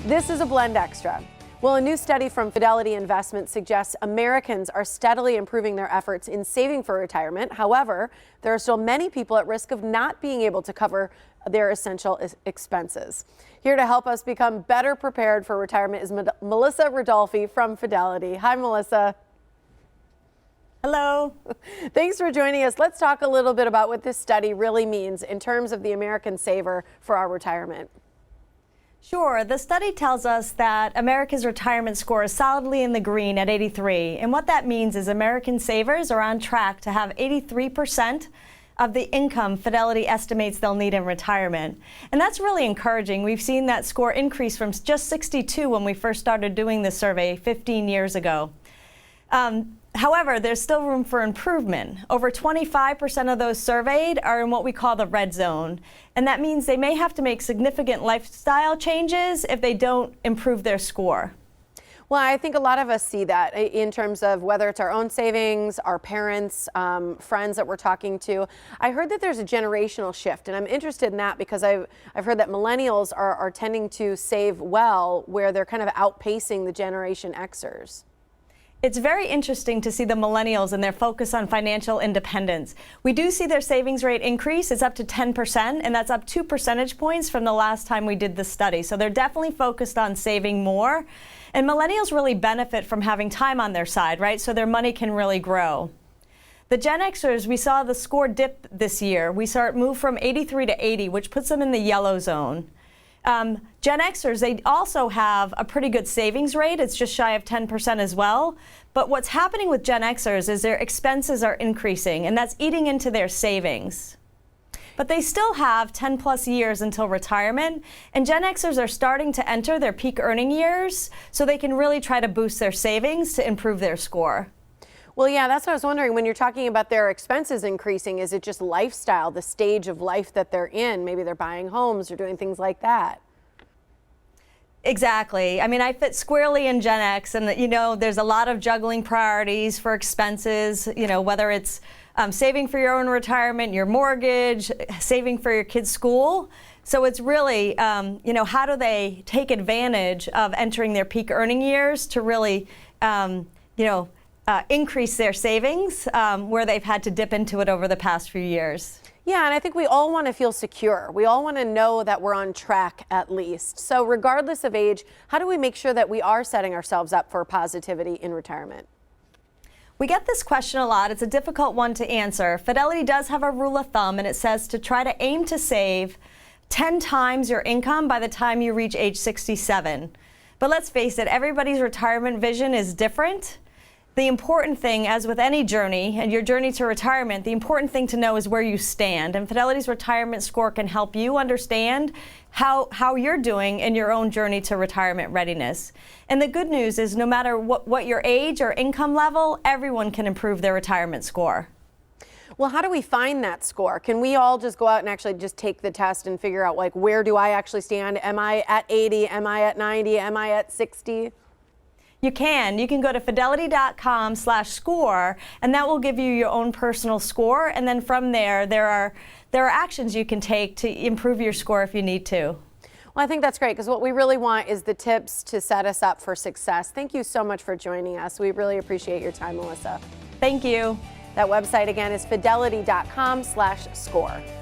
This is a Blend Extra. Well, a new study from Fidelity Investments suggests Americans are steadily improving their efforts in saving for retirement. However, there are still many people at risk of not being able to cover their essential expenses. Here to help us become better prepared for retirement is Melissa Ridolfi from Fidelity. Hi, Melissa. Hello. Thanks for joining us. Let's talk a little bit about what this study really means in terms of the American saver for our retirement. Sure. The study tells us that America's retirement score is solidly in the green at 83. And what that means is American savers are on track to have 83% of the income Fidelity estimates they'll need in retirement. And that's really encouraging. We've seen that score increase from just 62 when we first started doing this survey 15 years ago. However, there's still room for improvement. Over 25% of those surveyed are in what we call the red zone. And that means they may have to make significant lifestyle changes if they don't improve their score. Well, I think a lot of us see that in terms of whether it's our own savings, our parents, friends that we're talking to. I heard that there's a generational shift, and I'm interested in that because I've heard that millennials are tending to save well, where they're kind of outpacing the Generation Xers. It's very interesting to see the millennials and their focus on financial independence. We do see their savings rate increase. It's up to 10%, and that's up 2 percentage points from the last time we did the study. So they're definitely focused on saving more. And millennials really benefit from having time on their side, right? So their money can really grow. The Gen Xers, we saw the score dip this year. We saw it move from 83 to 80, which puts them in the yellow zone. Gen Xers, they also have a pretty good savings rate. It's just shy of 10% as well. But what's happening with Gen Xers is their expenses are increasing, and that's eating into their savings. But they still have 10 plus years until retirement, and Gen Xers are starting to enter their peak earning years, so they can really try to boost their savings to improve their score. Well, yeah, that's what I was wondering. When you're talking about their expenses increasing, is it just lifestyle, the stage of life that they're in? Maybe they're buying homes or doing things like that. Exactly. I mean, I fit squarely in Gen X, and there's a lot of juggling priorities for expenses, whether it's saving for your own retirement, your mortgage, saving for your kids' school. So it's really, how do they take advantage of entering their peak earning years to really, increase their savings where they've had to dip into it over the past few years. Yeah, and I think we all want to feel secure. We all want to know that we're on track at least. So regardless of age, how do we make sure that we are setting ourselves up for positivity in retirement? We get this question a lot. It's a difficult one to answer. Fidelity does have a rule of thumb, and it says to try to aim to save 10 times your income by the time you reach age 67. But let's face it, everybody's retirement vision is different. The important thing, as with any journey, and your journey to retirement, the important thing to know is where you stand. And Fidelity's retirement score can help you understand how you're doing in your own journey to retirement readiness. And the good news is no matter what your age or income level, everyone can improve their retirement score. Well, how do we find that score? Can we all just go out and actually just take the test and figure out, like, where do I actually stand? Am I at 80? Am I at 90? Am I at 60? You can go to fidelity.com/score, and that will give you your own personal score. And then from there are actions you can take to improve your score if you need to. Well, I think that's great, because what we really want is the tips to set us up for success. Thank you so much for joining us. We really appreciate your time, Melissa. Thank you. That website again is fidelity.com/score.